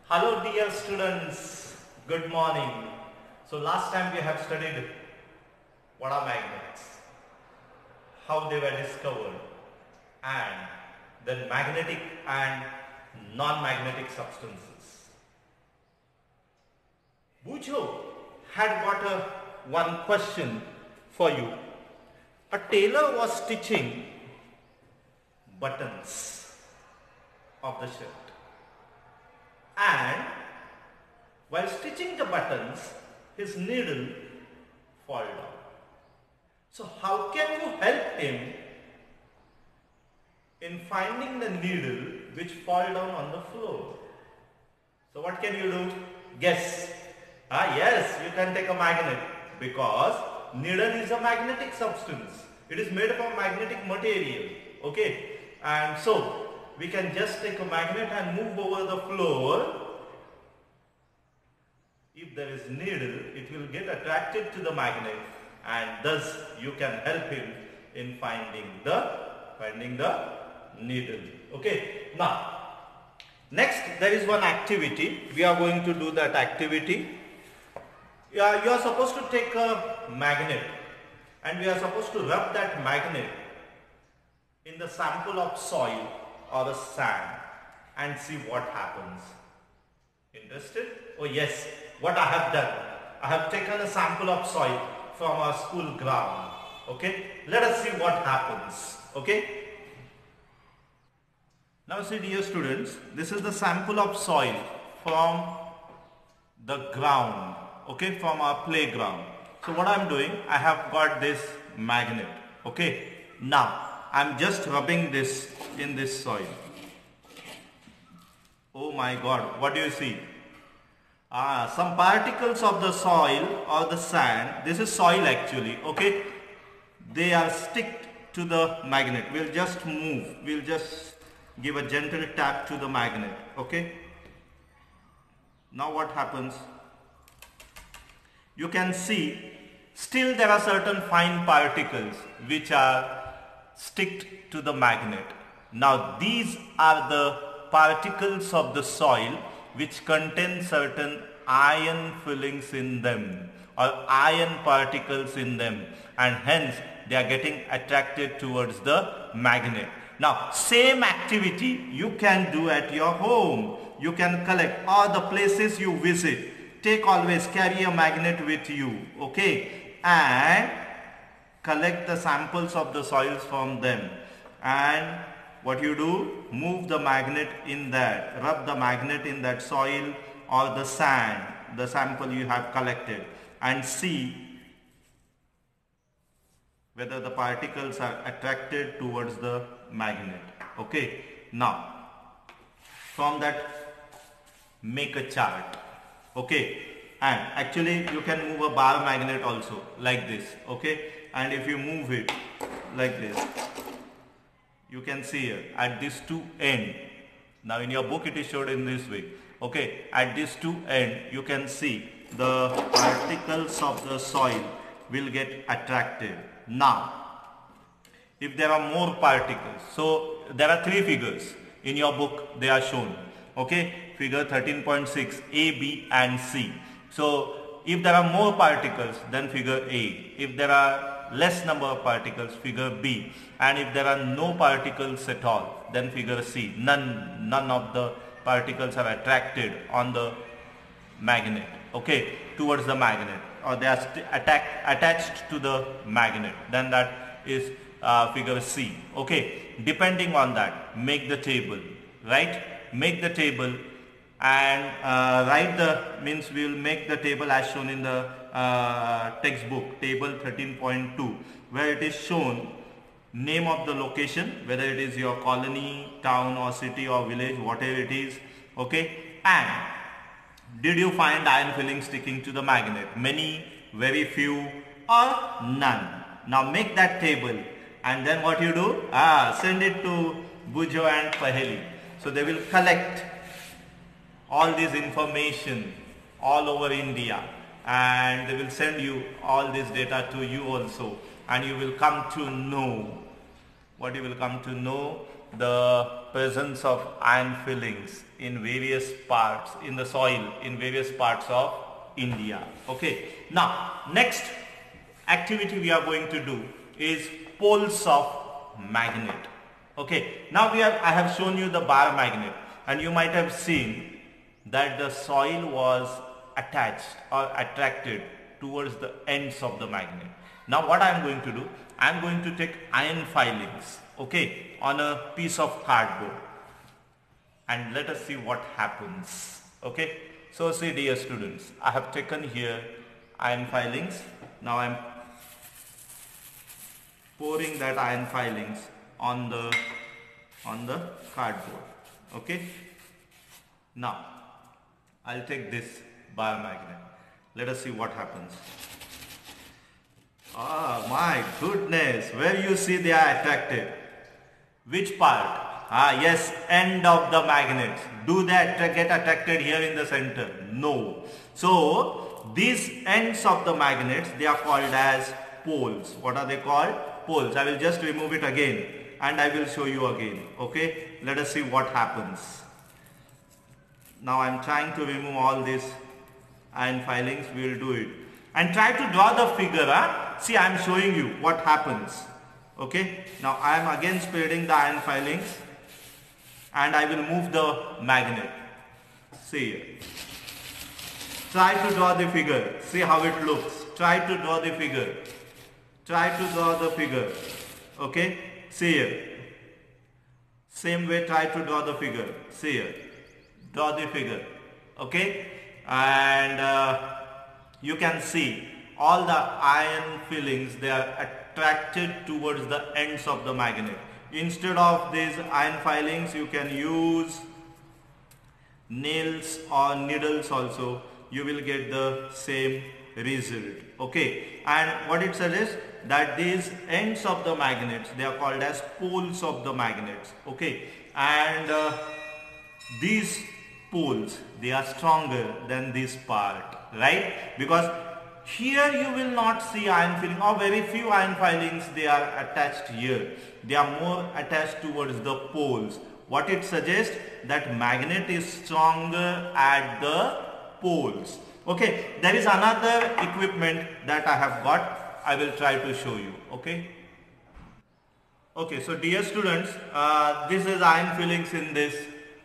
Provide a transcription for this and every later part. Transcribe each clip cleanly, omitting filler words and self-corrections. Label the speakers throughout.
Speaker 1: Hello dear students, good morning. So last time we have studied what are magnets, how they were discovered, and then magnetic and non-magnetic substances. Bujo had got one question for you. A tailor was stitching buttons of the shirt, and while stitching the buttons, his needle fall down. So how can you help him in finding the needle which fall down on the floor? So what can you do? Guess. Yes, you can take a magnet, because needle is a magnetic substance. It is made from magnetic material. Okay, and so we can just take a magnet and move over the floor. If there is needle, it will get attracted to the magnet, and thus you can help him in finding the needle. Okay, now next there is one activity. We are going to do that activity. You are supposed to take a magnet, and we are supposed to rub that magnet in the sample of soil or the sand and see what happens. Interested? Oh yes, what I have done, I have taken a sample of soil from our school ground. Okay, let us see what happens. Okay, now see dear students, this is the sample of soil from the ground, okay, from our playground. So what I am doing, I have got this magnet. Okay, now I am just rubbing this in this soil. Oh my God, what do you see? Some particles of the soil or the sand. This is soil actually, okay? They are stick to the magnet. We'll just move. We'll just give a gentle tap to the magnet, okay? Now what happens? You can see still there are certain fine particles which are stick to the magnet. Now these are the particles of the soil which contain certain iron fillings in them, or iron particles in them, and hence they are getting attracted towards the magnet. Now same activity you can do at your home. You can collect all the places you visit. Always carry a magnet with you, okay, and collect the samples of the soils from them. And what you do, move the magnet in that, rub the magnet in that soil or the sand, the sample you have collected, and see whether the particles are attracted towards the magnet. Okay, now from that make a chart. Okay, and actually you can move a bar magnet also like this. Okay, and if you move it like this, you can see here at these two ends. Now in your book it is showed in this way. Okay, at these two ends you can see the particles of the soil will get attracted. Now if there are more particles, so there are three figures in your book, they are shown. Okay, figure 13.6, A, B and C. So if there are more particles, then figure A. If there are less number of particles, figure B. And if there are no particles at all, then figure C. None of the particles are attracted on the magnet, okay, towards the magnet, or they are attached to the magnet, then that is figure C. Okay, depending on that, make the table, right? Make the table and write the, means we will make the table as shown in the textbook, table 13.2, where it is shown name of the location, whether it is your colony, town or city or village, whatever it is, okay, and did you find iron filling sticking to the magnet? Many, very few or none. Now make that table, and then what you do? Send it to Bujo and Paheli. So they will collect all this information all over India, and they will send you all this data to you also, and you will come to know. What you will come to know? the presence of iron fillings in various parts in the soil in various parts of India. Okay. Now next activity we are going to do is poles of magnet. Okay. Now I have shown you the bar magnet, and you might have seen that the soil was attached or attracted towards the ends of the magnet. Now what I am going to do, I am going to take iron filings, okay, on a piece of cardboard, and let us see what happens. Okay. So see, dear students, I have taken here iron filings. Now I am pouring that iron filings on the cardboard. Okay. Now I'll take this bar magnet. Let us see what happens. Ah, my goodness, where you see they are attracted. Which part? Ah, yes, end of the magnets. Do they get attracted here in the center? No. So these ends of the magnets, they are called as poles. What are they called? Poles. I will just remove it again and I will show you again. Okay. Let us see what happens. Now I am trying to remove all these iron filings. We will do it. And try to draw the figure. Huh? See, I am showing you what happens. Okay. Now I am again spreading the iron filings and I will move the magnet. See here. Try to draw the figure. See how it looks. Try to draw the figure. Try to draw the figure. Okay. See here. Same way, try to draw the figure. See here. Draw the figure. Okay. And you can see all the iron fillings, they are attracted towards the ends of the magnet. Instead of these iron filings, you can use nails or needles also. You will get the same result. Okay. And what it suggests, that these ends of the magnets, they are called as poles of the magnets. Okay. And these poles, they are stronger than this part, right? Because here you will not see iron filling, or very few iron filings they are attached here. They are more attached towards the poles. What it suggests, that magnet is stronger at the poles. Okay, there is another equipment that I have got. I will try to show you. Okay. Okay, so dear students, this is iron fillings in this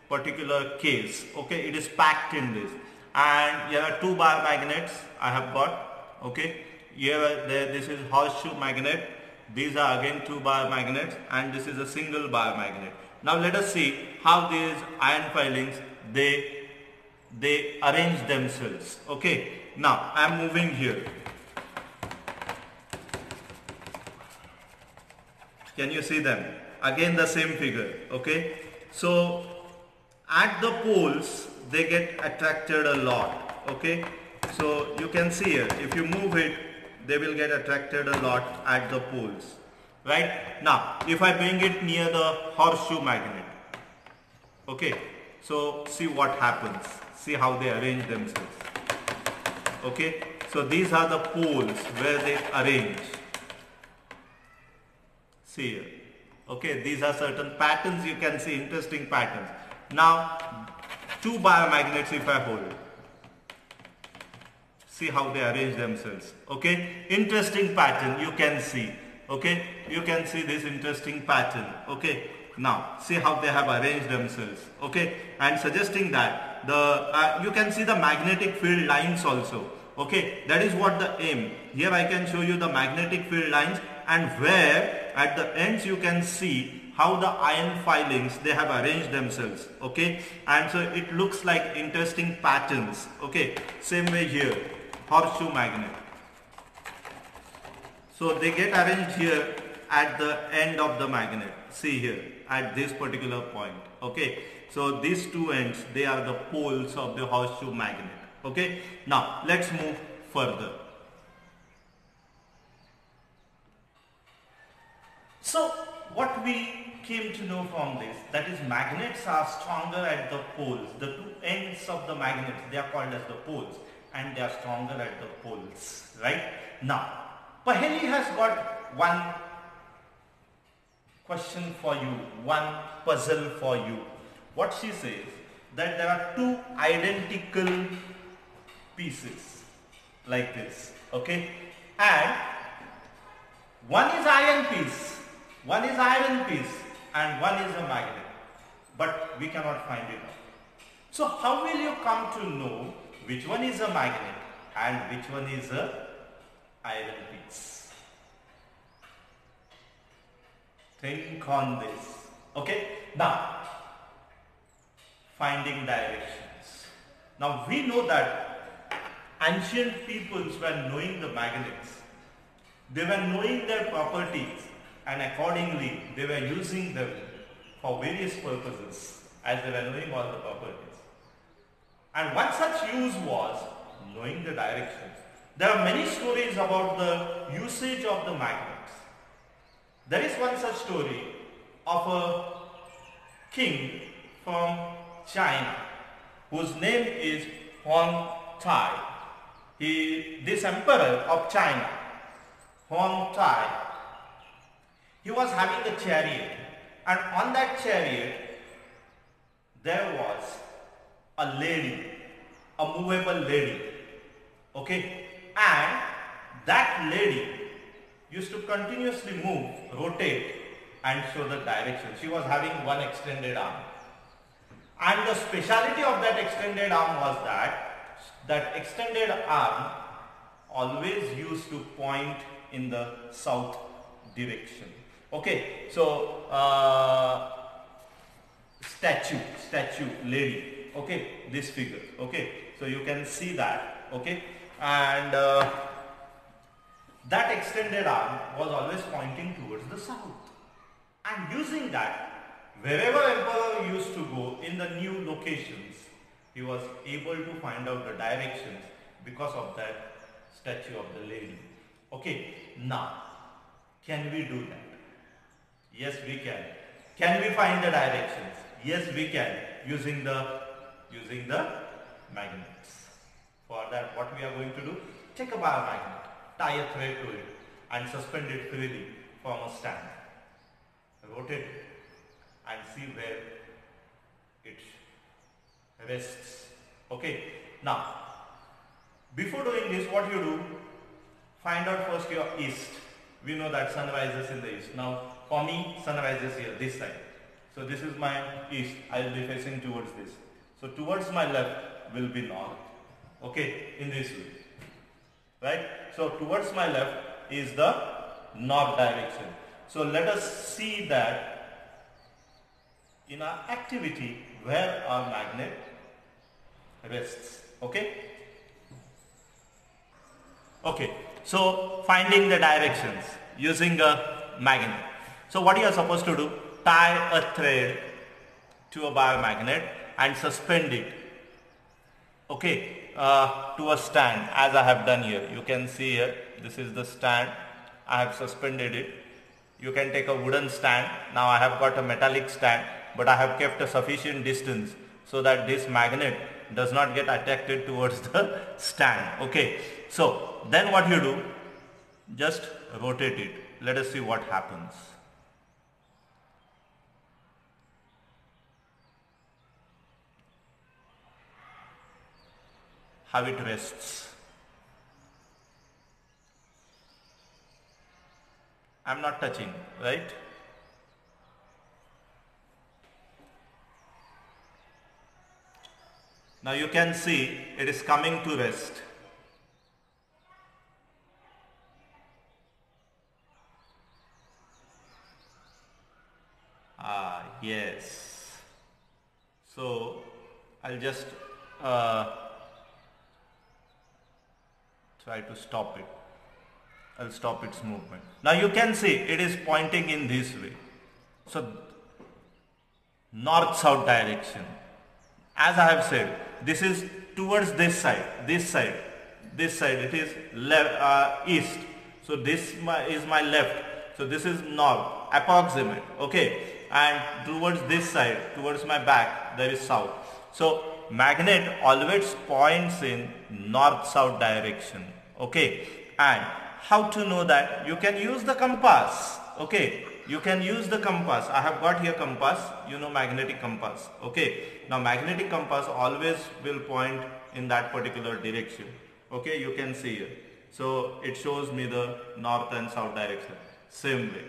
Speaker 1: particular case. Okay, it is packed in this, and here are two bar magnets I have got. Okay, this is horseshoe magnet. These are again two bar magnets, and this is a single bar magnet. Now let us see how these iron filings they arrange themselves. Okay, now I am moving here. Can you see them? Again the same figure. Okay, so at the poles they get attracted a lot. Okay, so you can see here, if you move it, they will get attracted a lot at the poles. Right? Now if I bring it near the horseshoe magnet, okay, so see what happens. See how they arrange themselves. Okay, so these are the poles where they arrange. See here. Okay, these are certain patterns. You can see interesting patterns. Now two bar magnets if I hold, see how they arrange themselves. Okay, interesting pattern you can see. Okay, you can see this interesting pattern. Okay, now see how they have arranged themselves. Okay, and suggesting that you can see the magnetic field lines also. Okay, that is what the aim. Here I can show you the magnetic field lines, and where at the ends you can see how the iron filings they have arranged themselves. Okay, and so it looks like interesting patterns. Okay, same way here, horseshoe magnet. So they get arranged here at the end of the magnet. See here at this particular point. Okay, so these two ends, they are the poles of the horseshoe magnet. Okay, now let's move further. So what we came to know from this, that is magnets are stronger at the poles. The two ends of the magnets, they are called as the poles, and they are stronger at the poles. Right? Now Paheli has got one question for you, one puzzle for you. What she says, that there are two identical pieces like this, okay, and one is iron piece, and one is a magnet, but we cannot find it out. So how will you come to know which one is a magnet and which one is a iron piece? Think on this. Okay, now finding directions. Now we know that ancient peoples were knowing the magnets. They were knowing their properties, and accordingly they were using them for various purposes as they were knowing all the properties. And one such use was knowing the directions. There are many stories about the usage of the magnets. There is one such story of a king from China whose name is Huang Tai. This emperor of China, Huang Tai, he was having a chariot, and on that chariot there was a lady, a movable lady, okay, and that lady used to continuously move, rotate and show the direction. She was having one extended arm, and the speciality of that extended arm was that extended arm always used to point in the south direction. Okay, so statue lady, okay, this figure, okay, so you can see that, okay, and that extended arm was always pointing towards the south, and using that, wherever emperor used to go in the new locations, he was able to find out the directions because of that statue of the lady. Okay, now can we do that? Yes, we can. Can we find the directions? Yes, we can, using the magnets. For that, what we are going to do? Take a bar magnet, tie a thread to it, and suspend it freely from a stand. Rotate it and see where it rests. Okay. Now, before doing this, what you do? Find out first your east. We know that sun rises in the east. Now, for me, sun rises here, this side. So this is my east. I will be facing towards this. So towards my left will be north. Okay, in this way. Right? So towards my left is the north direction. So let us see that in our activity where our magnet rests. Okay? Okay. So finding the directions using a magnet. So what you are supposed to do? Tie a thread to a bar magnet and suspend it, okay, to a stand, as I have done here. You can see here, this is the stand. I have suspended it. You can take a wooden stand. Now I have got a metallic stand, but I have kept a sufficient distance so that this magnet does not get attracted towards the stand. Okay, so then what you do? Just rotate it. Let us see what happens. How it rests. I am not touching, right? Now you can see it is coming to rest. Yes. So I'll just try to stop it. I'll stop its movement. Now you can see it is pointing in this way. So north-south direction. As I have said, this is towards this side, it is left, east. So this is my left. So this is north, approximate, okay. And towards this side, towards my back, there is south. So magnet always points in north-south direction, okay. And how to know that? You can use the compass, okay. you can use the compass. I have got here compass, you know, magnetic compass. Okay, now magnetic compass always will point in that particular direction. Okay, you can see here. So it shows me the north and south direction. Same way,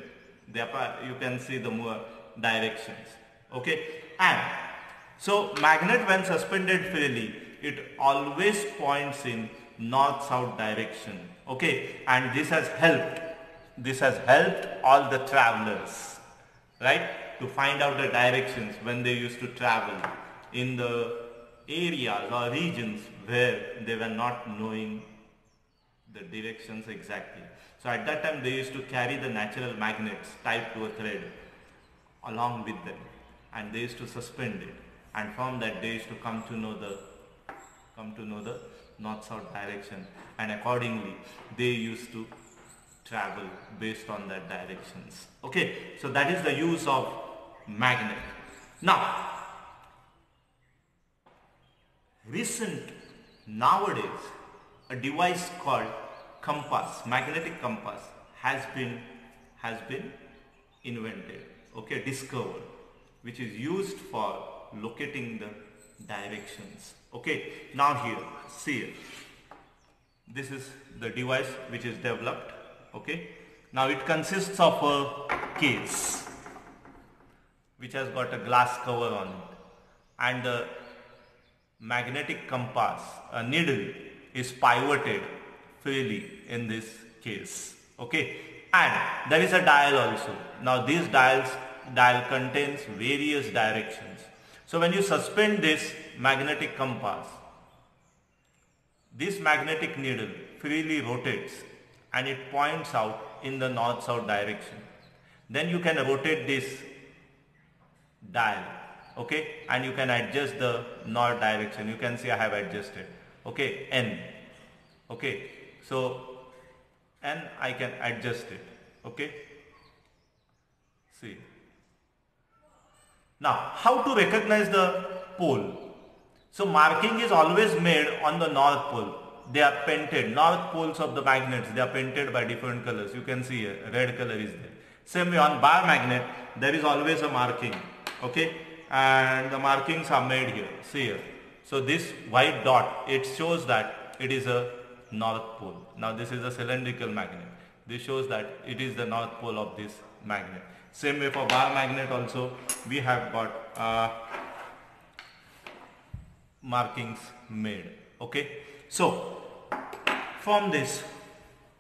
Speaker 1: you can see the more directions. Okay, and so magnet when suspended freely, it always points in north-south direction. Okay, and this has helped all the travelers, right, to find out the directions when they used to travel in the areas or regions where they were not knowing the directions exactly. So at that time they used to carry the natural magnets tied to a thread along with them, and they used to suspend it, and from that they used to come to know the north-south direction, and accordingly they used to travel based on that directions. Okay, so that is the use of magnet. Now, nowadays, a device called compass, magnetic compass, has been invented, okay, discovered, which is used for locating the directions. Okay, now here, see it. This is the device which is developed. Okay, now it consists of a case which has got a glass cover on it, and the magnetic compass needle is pivoted freely in this case. Okay, and there is a dial also. Now this dial contains various directions. So when you suspend this magnetic compass, this magnetic needle freely rotates and it points out in the north-south direction. Then you can rotate this dial, okay, and you can adjust the north direction. You can see I have adjusted, okay, N, okay, so N I can adjust it, okay. See. Now, how to recognize the pole? So marking is always made on the north pole. They are painted, north poles of the magnets, they are painted by different colors. You can see here, red color is there. Same way on bar magnet, there is always a marking, okay, and the markings are made here, see here. So this white dot, it shows that it is a north pole. Now this is a cylindrical magnet. This shows that it is the north pole of this magnet. Same way for bar magnet also, we have got markings made, okay. So from this,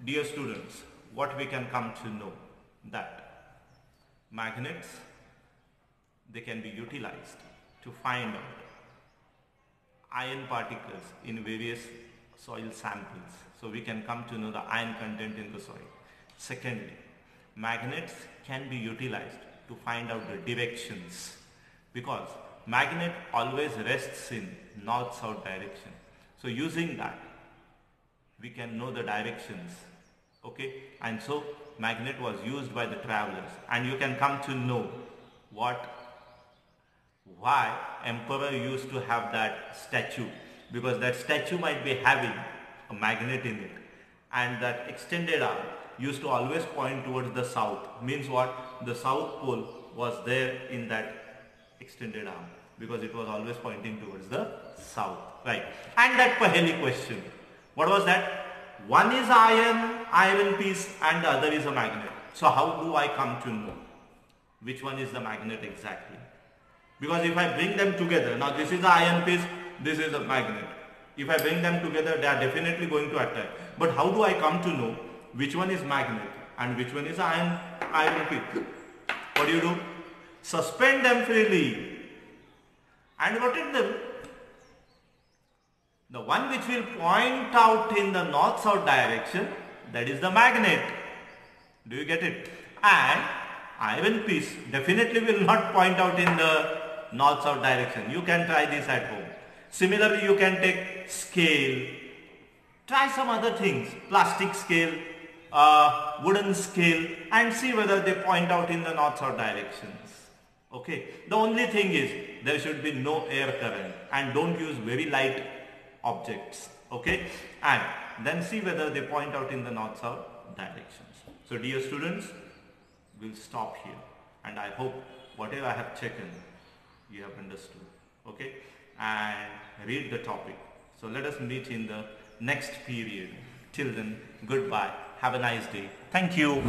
Speaker 1: dear students, what we can come to know, that magnets, they can be utilized to find out iron particles in various soil samples. So we can come to know the iron content in the soil. Secondly, magnets can be utilized to find out the directions, because magnet always rests in north-south direction. So using that, we can know the directions, okay, and so magnet was used by the travelers, and you can come to know why emperor used to have that statue, because that statue might be having a magnet in it, and that extended arm used to always point towards the south. Means what? The south pole was there in that extended arm, because it was always pointing towards the south, right? And that Paheli question, what was that? One is iron piece, and the other is a magnet. So how do I come to know which one is the magnet exactly? Because if I bring them together, now this is the iron piece, this is a magnet. If I bring them together, they are definitely going to attack. But how do I come to know which one is magnet and which one is iron piece? What do? Suspend them freely and rotate them. The one which will point out in the north-south direction, that is the magnet. Do you get it? And iron piece definitely will not point out in the north-south direction. You can try this at home. Similarly, you can take scale. Try some other things. Plastic scale, wooden scale, and see whether they point out in the north-south directions. Okay. The only thing is, there should be no air current, and don't use very light objects, okay, and then see whether they point out in the north-south directions. So dear students, we'll stop here, and I hope whatever I have taken you have understood. Okay, and read the topic. So let us meet in the next period. Till then, goodbye, have a nice day, thank you.